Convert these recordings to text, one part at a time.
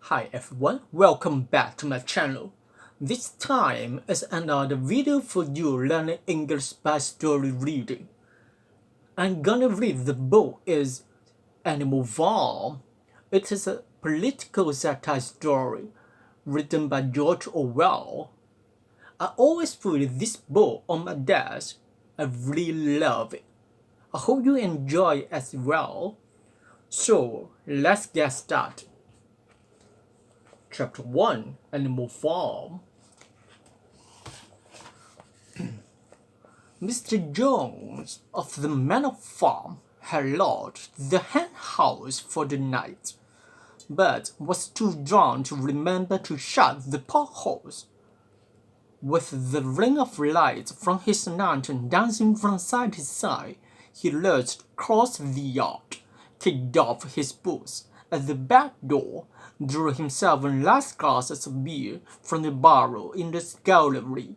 Hi everyone, welcome back to my channel. This time is another video for you learning English by story reading. I'm gonna read the book is Animal Farm. It is a political satire story written by George Orwell. I always put this book on my desk. I really love it. I hope you enjoy it as well. So let's get started. Chapter 1 Animal Farm. Mr. Jones of the Manor Farm had lodged the hen house for the night, but was too drunk to remember to shut the potholes. With the ring of light from his lantern dancing from side to side, he lurched across the yard, kicked off his boots at the back door, drew himself a last glass of beer from the barrel in the scullery,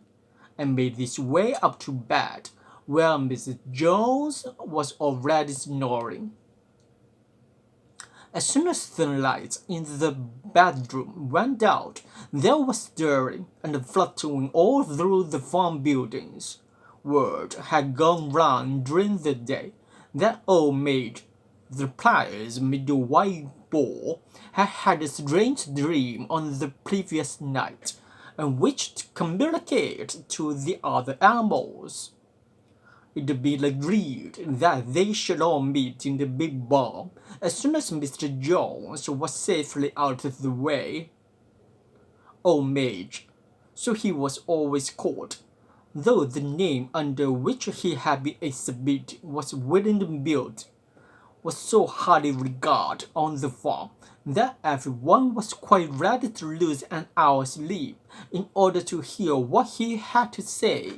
and made his way up to bed, where Mrs. Jones was already snoring. As soon as the lights in the bedroom went out, there was stirring and fluttering all through the farm buildings. Word had gone round during the day that old maid, the player's middle white ball, had had a strange dream on the previous night, and wished to communicate to the other animals. It had been agreed that they should all meet in the big barn as soon as Mr. Jones was safely out of the way. Old Madge, so he was always called, though the name under which he had been exhibited was Willingdon Built, was so highly regarded on the farm that everyone was quite ready to lose an hour's sleep in order to hear what he had to say.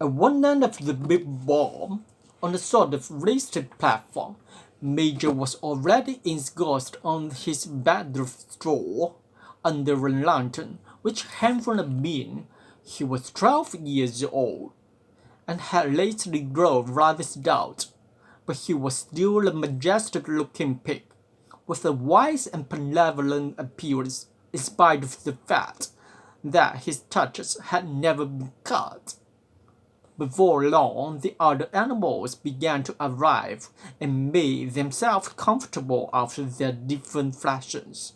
At one end of the big barn, on a sort of raised platform, Major was already ensconced on his bed of straw, under a lantern which hung from a beam. He was 12 years old, and had lately grown rather stout, but he was still a majestic-looking pig, with a wise and benevolent appearance, in spite of the fact that his touches had never been cut. Before long, the other animals began to arrive and made themselves comfortable after their different fashions.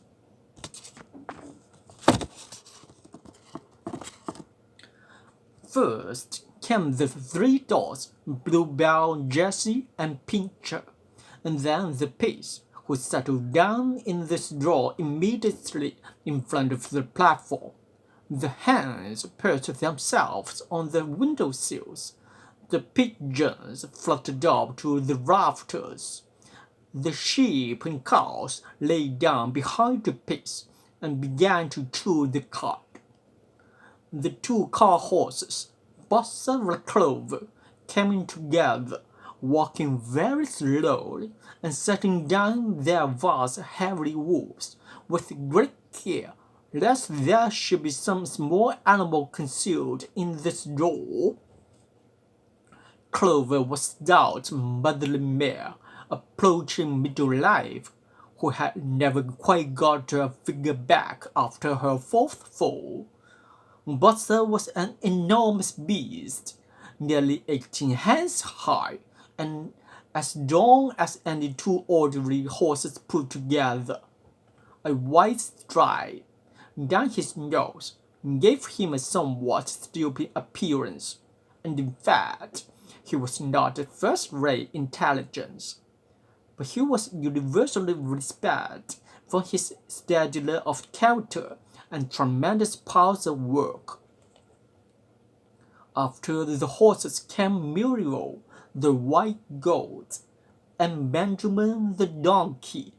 First came the three dogs, Bluebell, Jessie, and Pincher, and then the pigs, who settled down in the straw immediately in front of the platform. The hens perched themselves on the window sills. The pigeons fluttered up to the rafters. The sheep and cows lay down behind the pigs and began to chew the cud. The two car horses, Buster and Clover, came in together, walking very slowly and setting down their vast heavy hoofs with great care, lest there should be some small animal concealed in the straw. Clover was stout, motherly mare, approaching middle life, who had never quite got her figure back after her fourth fall. Buster was an enormous beast, nearly 18 hands high, and as long as any two ordinary horses put together. A wide stride down his nose gave him a somewhat stupid appearance, and in fact, he was not a first-rate intelligence, but he was universally respected for his steadiness of character and tremendous powers of work. After the horses came Muriel, the white goat, and Benjamin the donkey.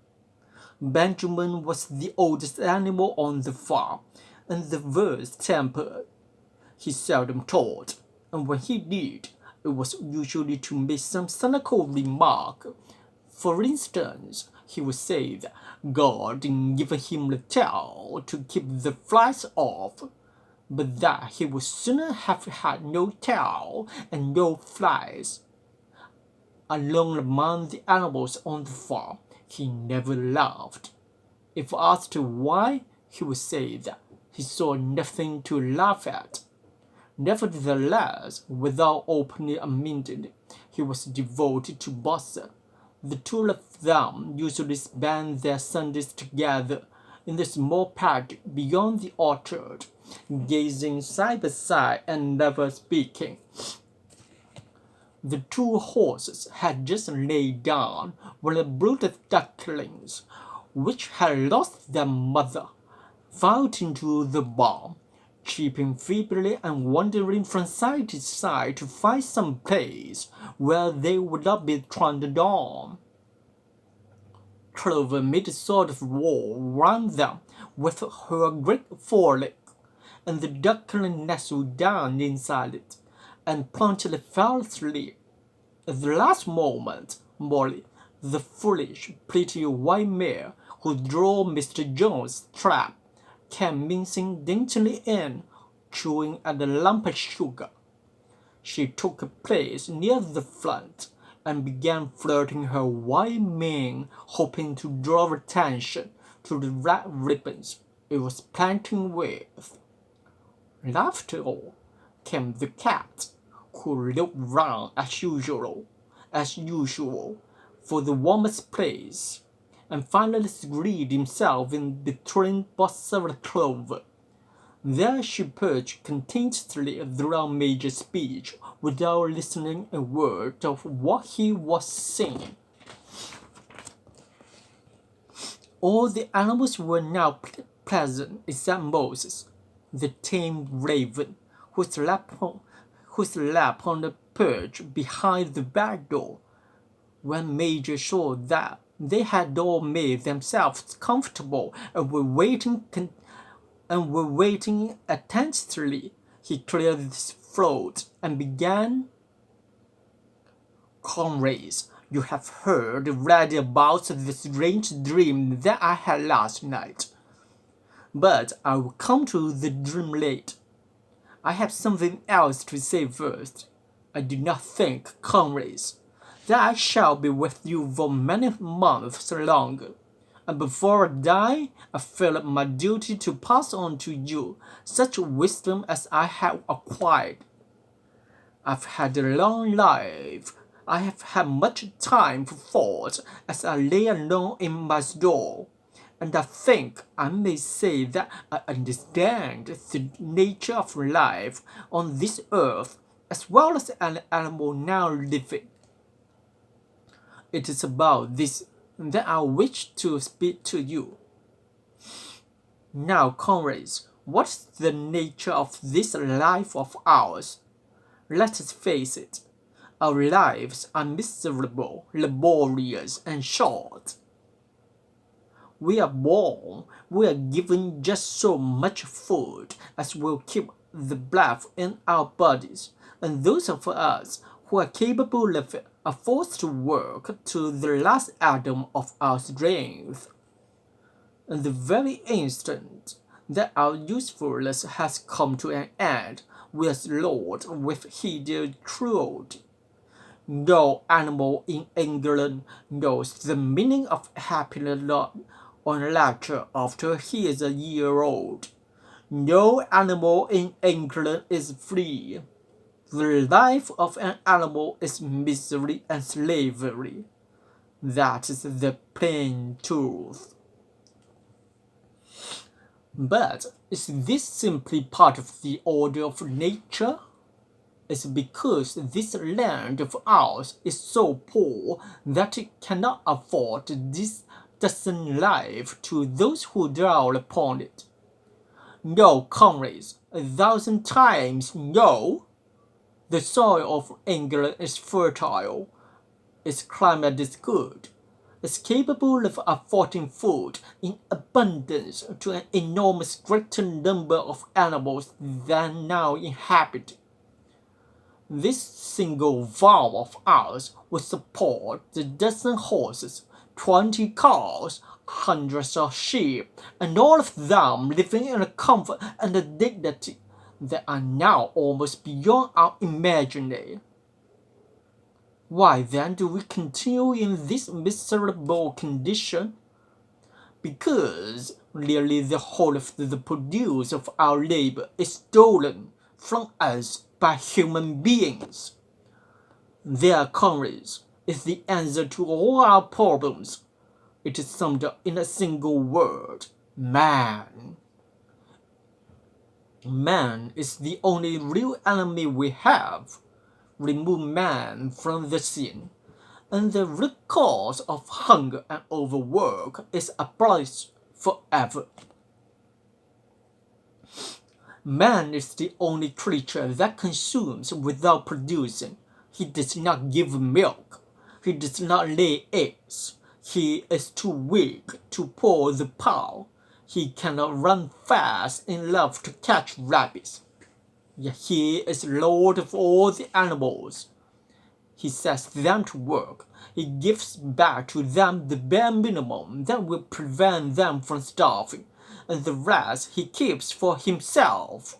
Benjamin was the oldest animal on the farm, and the worst tempered. He seldom talked, and when he did, it was usually to make some cynical remark. For instance, he would say that God didn't give him the tail to keep the flies off, but that he would sooner have had no tail and no flies. Alone among the animals on the farm, he never laughed. If asked why, he would say that he saw nothing to laugh at. Nevertheless, without opening a minute, he was devoted to Bossa. The two of them usually spent their Sundays together in the small paddock beyond the orchard, gazing side by side and never speaking. The two horses had just laid down when a brood of ducklings, which had lost their mother, filed into the barn, chirping feebly and wandering from side to side to find some place where they would not be trodden on. Clover made a sort of wall round them with her great foreleg, and the duckling nestled down inside it, and promptly fell asleep. At the last moment, Molly, the foolish, pretty white mare who drove Mr. Jones's trap, came mincing daintily in, chewing at a lump of sugar. She took a place near the front and began flirting her white mane, hoping to draw attention to the red ribbons it was planting with. After all, came the cat, who looked round as usual, for the warmest place, and finally screened himself in between Bossa and Clover. There she perched contentedly throughout Major's speech, without listening a word of what he was saying. All the animals were now pleasant except Moses, the tame raven, who slept on the perch behind the back door. When Major saw that they had all made themselves comfortable and were waiting attentively, he cleared his throat and began. Comrades, you have heard already about the strange dream that I had last night. But I will come to the dream later. I have something else to say first. I do not think, comrades, that I shall be with you for many months longer, and before I die, I feel it my duty to pass on to you such wisdom as I have acquired. I've had a long life. I have had much time for thought as I lay alone in my stall, and I think I may say that I understand the nature of life on this earth as well as an animal now living. It is about this that I wish to speak to you. Now, comrades, what's the nature of this life of ours? Let us face it. Our lives are miserable, laborious, and short. We are born, we are given just so much food as will keep the breath in our bodies, and those of us who are capable of it are forced to work to the last atom of our strength. And the very instant that our usefulness has come to an end, we are slaughtered with hideous cruelty. No animal in England knows the meaning of happiness on lecture after he is a year old. No animal in England is free. The life of an animal is misery and slavery. That is the plain truth. But is this simply part of the order of nature? Is because this land of ours is so poor that it cannot afford this decent life to those who dwell upon it? No, comrades, 1,000 times no! The soil of England is fertile, its climate is good, is capable of affording food in abundance to an enormous greater number of animals than now inhabit it. This single farm of ours would support the dozen horses, 20 cows, hundreds of sheep, and all of them living in a comfort and a dignity that are now almost beyond our imagining. Why then do we continue in this miserable condition? Because nearly the whole of the produce of our labor is stolen from us by human beings. There, comrades, is the answer to all our problems. It is summed up in a single word: man. Man is the only real enemy we have. Remove man from the scene, and the root cause of hunger and overwork is abolished forever. Man is the only creature that consumes without producing. He does not give milk. He does not lay eggs. He is too weak to pull the plow. He cannot run fast enough to catch rabbits. Yet he is lord of all the animals. He sets them to work. He gives back to them the bare minimum that will prevent them from starving, and the rest he keeps for himself.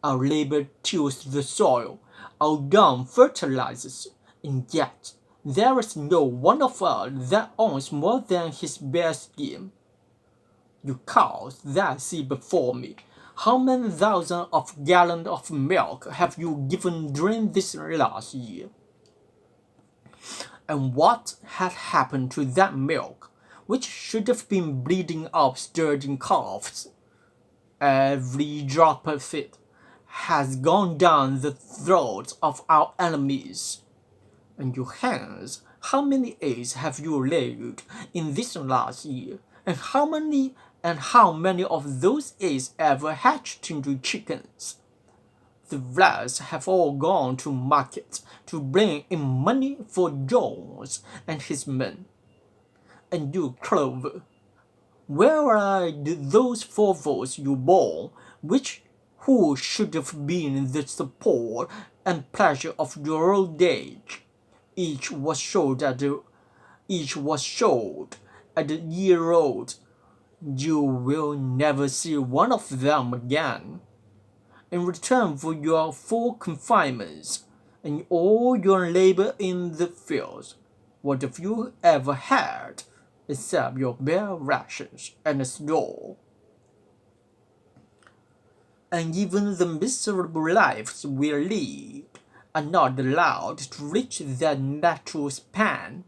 Our labor tills the soil. Our dung fertilizes, and yet there is no one of us that owns more than his bare skin. You cows that I see before me, how many thousands of gallons of milk have you given during this last year? And what has happened to that milk, which should have been bleeding up sturdy calves? Every drop of it has gone down the throats of our enemies. And your hands, how many eggs have you laid in this last year? And how many of those eggs ever hatched into chickens? The rest have all gone to market to bring in money for Jones and his men. And you, Clover, where are those fourfours you bore, who should have been the support and pleasure of your old age? Each was showed at a year old. You will never see one of them again. In return for your full confinements and all your labor in the fields, what have you ever had except your bare rations and a store? And even the miserable lives we lead are not allowed to reach their natural span.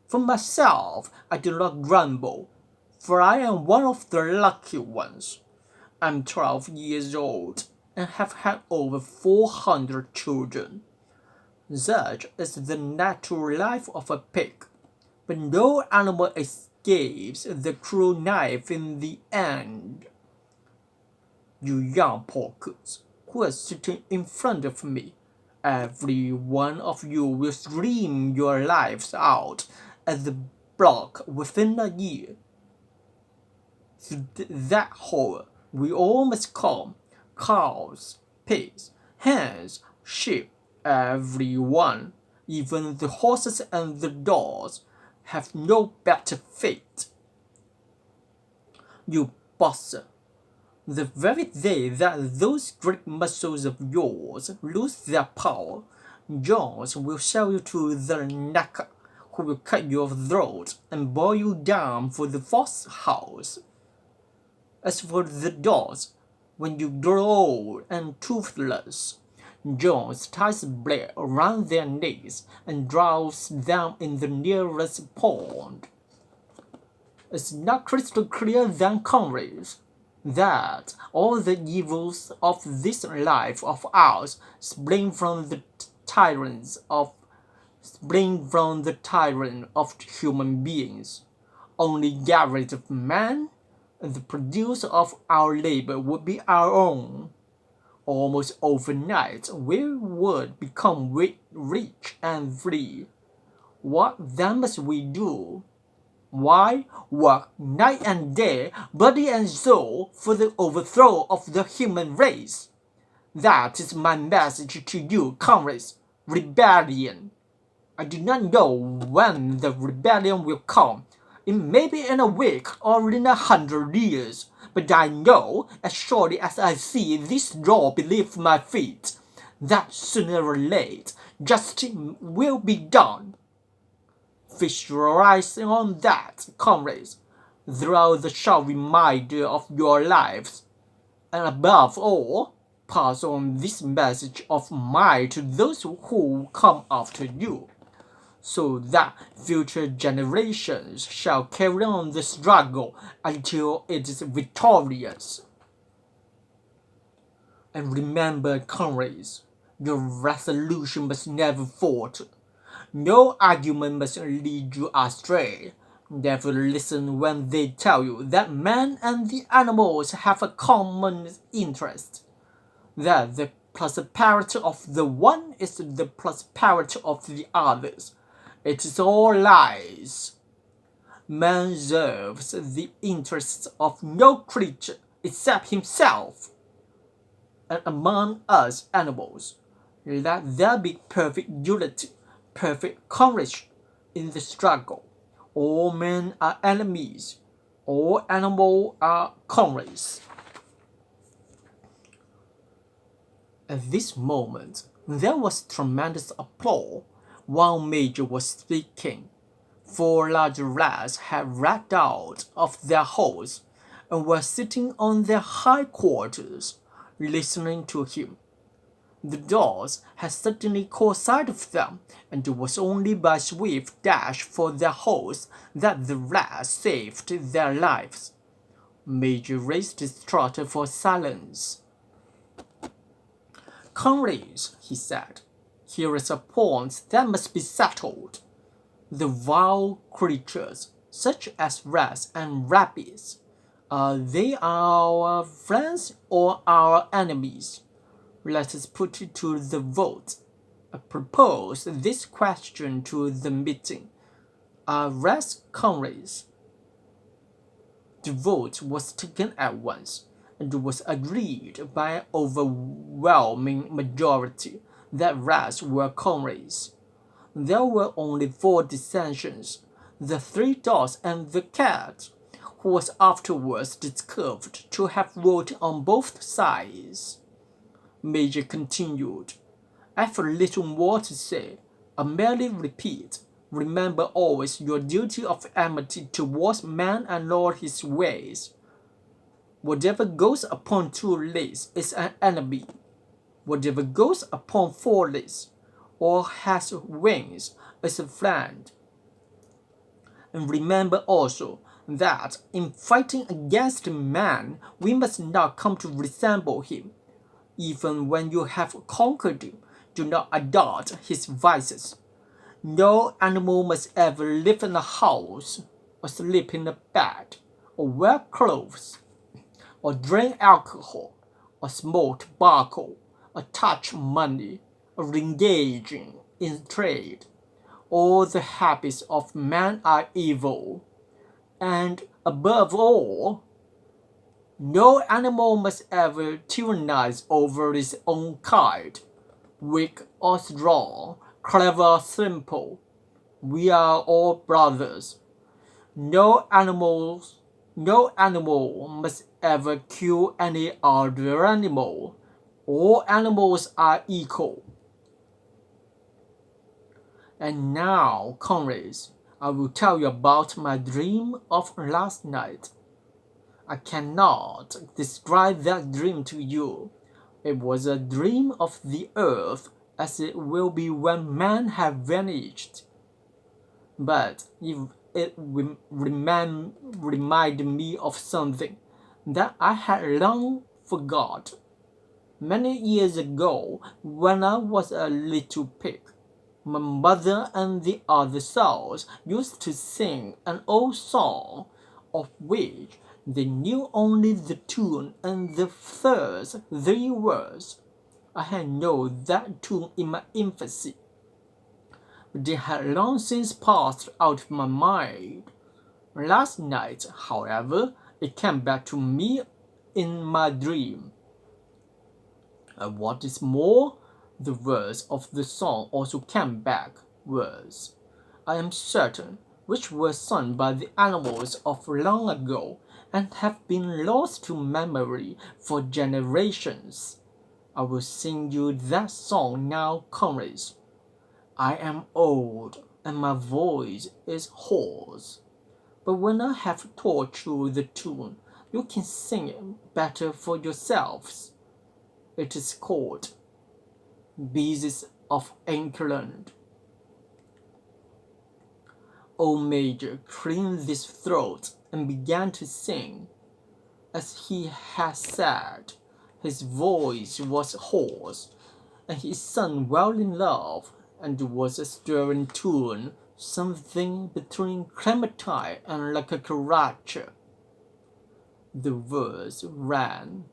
For myself, I do not grumble, for I am one of the lucky ones. I'm 12 years old and have had over 400 children. Such is the natural life of a pig, but no animal escapes the cruel knife in the end. You young porkers who are sitting in front of me, every one of you will scream your lives out at the block within a year. To that horror we all must come: cows, pigs, hens, sheep, every one, even the horses and the dogs, have no better fate. You bosser, the very day that those great muscles of yours lose their power, Jones will sell you to the knacker, who will cut your throat and boil you down for the first house. As for the dogs, when you grow old and toothless, Jones ties a blade around their necks and drows them in the nearest pond. It's not crystal clear then, comrades, that all the evils of this life of ours spring from the tyrant of human beings. Only get rid of man, and the produce of our labor would be our own. Almost overnight we would become rich and free. What then must we do? Why, work night and day, body and soul, for the overthrow of the human race. That is my message to you, comrades. Rebellion. I do not know when the rebellion will come. It may be in a week or in 100 years, but I know, as surely as I see this straw beneath my feet, that sooner or later justice will be done. Fix your eyes on that, comrades, throughout the short remainder of your lives, and above all, pass on this message of mine to those who come after you, so that future generations shall carry on the struggle until it is victorious. And remember, comrades, your resolution must never falter. No argument must lead you astray. Never listen when they tell you that man and the animals have a common interest, that the prosperity of the one is the prosperity of the others. It is all lies. Man serves the interests of no creature except himself. And among us animals, let there be perfect unity, perfect courage in the struggle. All men are enemies, all animals are comrades. At this moment, there was tremendous applause while Major was speaking. 4 large rats had racked out of their holes and were sitting on their high quarters, listening to him. The dogs had suddenly caught sight of them, and it was only by swift dash for their holes that the rats saved their lives. Major raised his trotter for silence. Comrades, he said, here is a point that must be settled. The wild creatures, such as rats and rabbits, are they our friends or our enemies? Let us put it to the vote. I propose this question to the meeting. Are rats comrades? The vote was taken at once, and it was agreed by an overwhelming majority that rats were comrades. There were only 4 dissensions: the 3 dogs and the cat, who was afterwards discovered to have voted on both sides. Major continued, I have little more to say. I merely repeat, remember always your duty of amity towards man and all his ways. Whatever goes upon 2 legs is an enemy. Whatever goes upon 4 legs or has wings is a friend. And remember also that in fighting against man, we must not come to resemble him. Even when you have conquered him, do not adopt his vices. No animal must ever live in a house, or sleep in a bed, or wear clothes, or drink alcohol, or smoke tobacco, or touch money, or engage in trade. All the habits of man are evil, and above all, no animal must ever tyrannize over its own kind, weak or strong, clever or simple. We are all brothers. No animal must ever kill any other animal. All animals are equal. And now, comrades, I will tell you about my dream of last night. I cannot describe that dream to you. It was a dream of the earth as it will be when man have vanished. But it reminded me of something that I had long forgot. Many years ago, when I was a little pig, my mother and the other souls used to sing an old song of which they knew only the tune and the first 3 words. I had known that tune in my infancy, but it had long since passed out of my mind. Last night, however, it came back to me in my dream. And what is more, the words of the song also came back, words, I am certain, which were sung by the animals of long ago and have been lost to memory for generations. I will sing you that song now, comrades. I am old, and my voice is hoarse. But when I have taught you the tune, you can sing it better for yourselves. It is called Beasts of England. Old Major cleared his throat and began to sing. As he had said, his voice was hoarse, and he sung well enough, and was a stirring tune, something between Clementine and La Cucaracha. The words ran: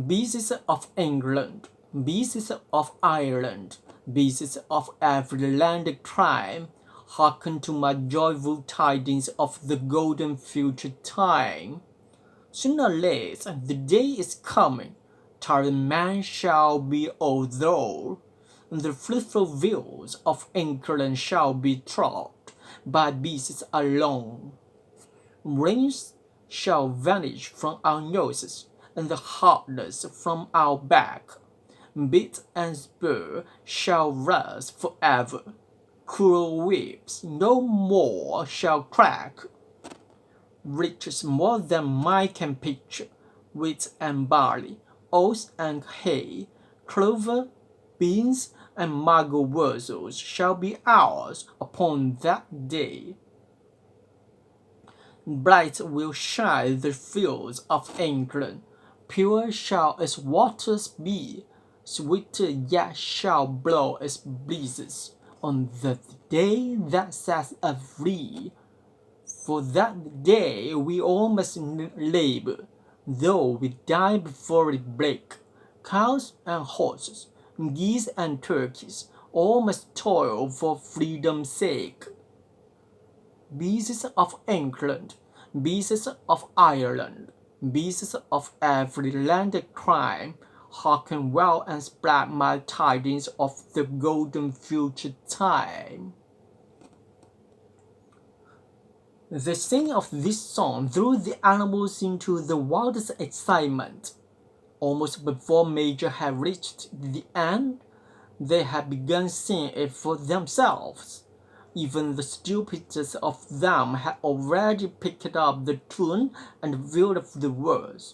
Beasts of England, beasts of Ireland, beasts of every landed clime, hearken to my joyful tidings of the golden future time. Sooner or later the day is coming, tired man shall be overthrown, and the fruitful fields of England shall be trod by beasts alone. Reins shall vanish from our noses, and the harness from our back. Bit and spur shall rest forever. Cruel whips no more shall crack. Riches more than mine can picture, wheat and barley, oats and hay, clover, beans, and mago wurzels shall be ours upon that day. Bright will shine the fields of England, pure shall its waters be, sweeter yet shall blow its breezes on the day that sets us free. For that day we all must labor, though we die before it break. Cows and horses, geese and turkeys, all must toil for freedom's sake. Beasts of England, beasts of Ireland, beasts of every landed clime, hearken well and spread my tidings of the golden future time. The singing of this song threw the animals into the wildest excitement. Almost before Major had reached the end, they had begun singing it for themselves. Even the stupidest of them had already picked up the tune and the feel of the words.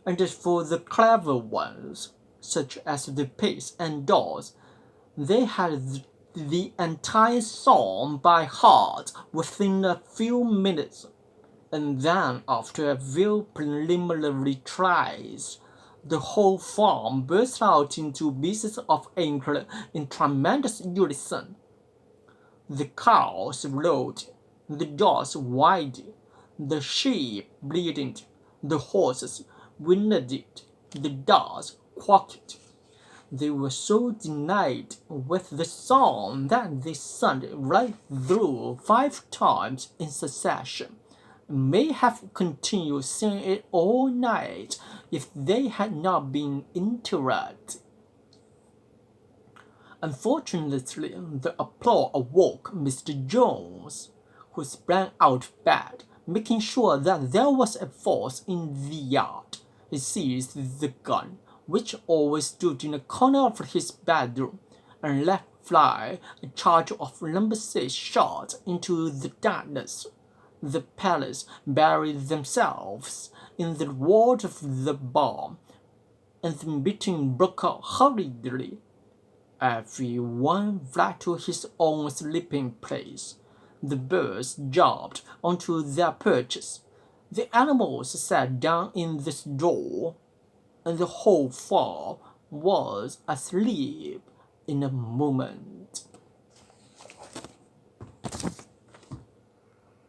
And as for the clever ones, such as the pigs and dogs, they had the entire song by heart within a few minutes, and then after a few preliminary tries, the whole farm burst out into Beasts of England in tremendous unison. The cows lowed, the dogs whined, the sheep bleated, the horses whinnied, the dogs quacked. They were so delighted with the song that they sang it right through 5 times in succession, and may have continued singing it all night if they had not been interrupted. Unfortunately, the applause awoke Mr. Jones, who sprang out of bed, making sure that there was a force in the yard. He seized the gun, which always stood in a corner of his bedroom, and let fly a charge of number 6 shots into the darkness. The pellets buried themselves in the wall of the barn, and the meeting broke out hurriedly. Everyone fled to his own sleeping place. The birds jumped onto their perches. The animals sat down in the straw, and the whole farm was asleep in a moment.